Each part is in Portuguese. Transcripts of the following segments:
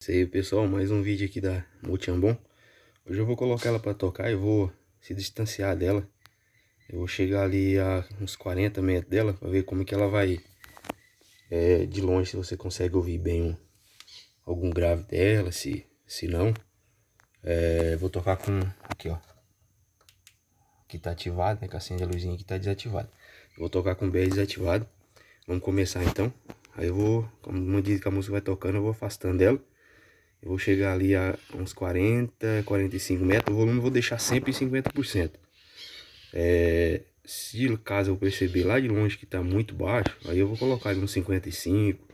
Isso aí, pessoal, mais um vídeo aqui da Multiambon. Hoje eu vou colocar ela para tocar e vou se distanciar dela. Eu vou chegar ali a uns 40 metros dela para ver como que ela vai de longe, se você consegue ouvir bem algum grave dela, se não. Vou tocar com aqui, ó, que tá ativado, né, que acende a luzinha aqui tá desativada. Vou tocar com o BR desativado. Vamos começar então. Aí eu vou, como medida que a música vai tocando, eu vou afastando ela. Eu vou chegar ali a uns 40, 45 metros. O volume eu vou deixar sempre em 50%. Se caso eu perceber lá de longe que está muito baixo, aí eu vou colocar ali uns 55.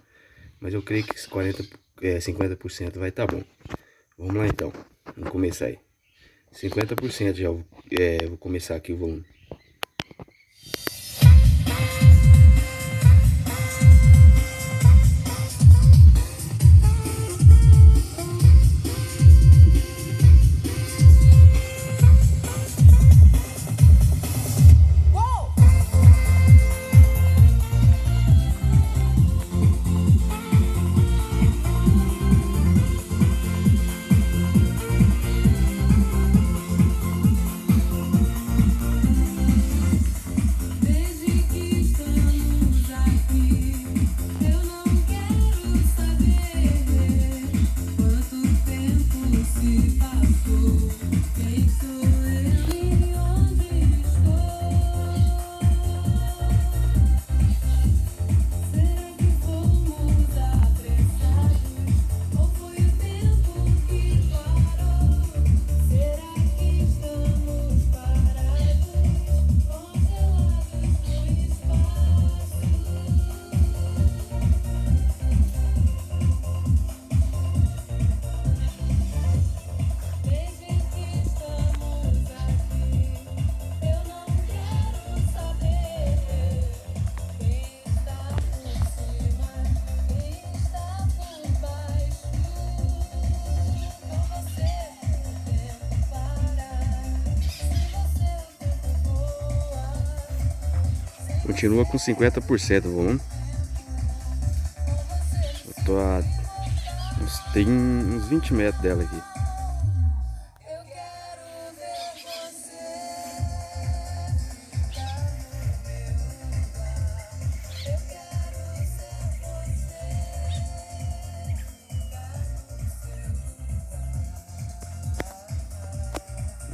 Mas eu creio que esse 50% vai estar bom. Vamos lá então. Vamos começar aí. 50% já vou começar aqui o volume. Continua com 50% o volume. Eu tô a tem uns 20 metros dela aqui.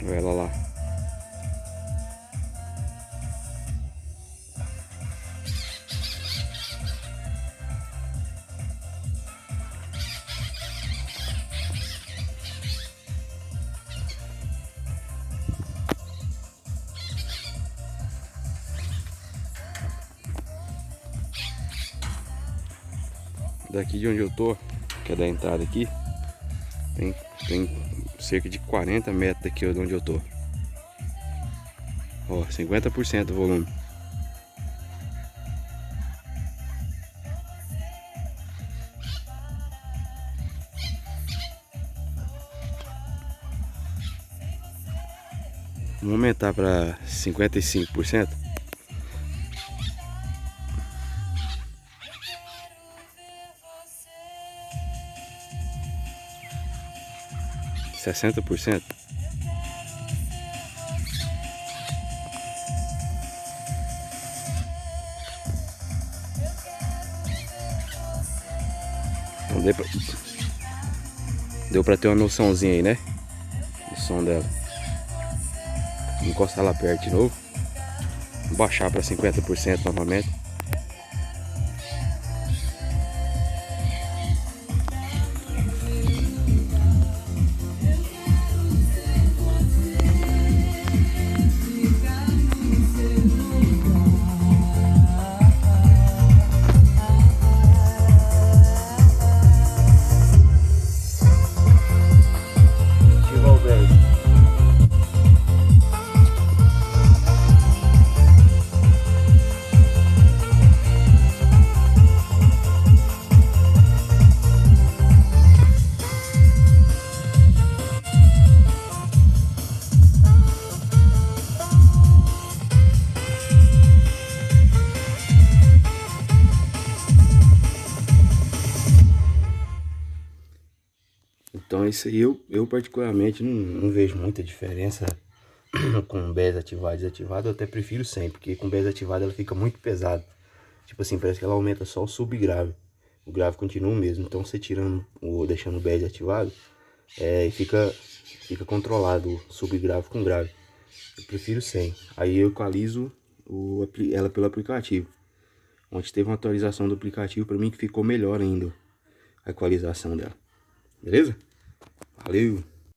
Olha ela lá. Daqui de onde eu tô, que é da entrada aqui, tem cerca de 40 metros daqui de onde eu tô. Ó, 50% do volume. Vamos aumentar para 55%. %. Então deu pra ter uma noçãozinha aí, né? O som dela. Vou encostar lá perto de novo. Vou baixar para 50% novamente. Então isso aí eu particularmente não vejo muita diferença com o BES ativado e desativado. Eu até prefiro sem, porque com o BES ativado ela fica muito pesada. Tipo assim, parece que ela aumenta só o subgrave. O grave continua o mesmo. Então você tirando ou deixando o BES ativado, fica controlado o subgrave com grave. Eu prefiro sem. Aí eu equalizo ela pelo aplicativo. Ontem teve uma atualização do aplicativo para mim que ficou melhor ainda a equalização dela. Beleza? Valeu!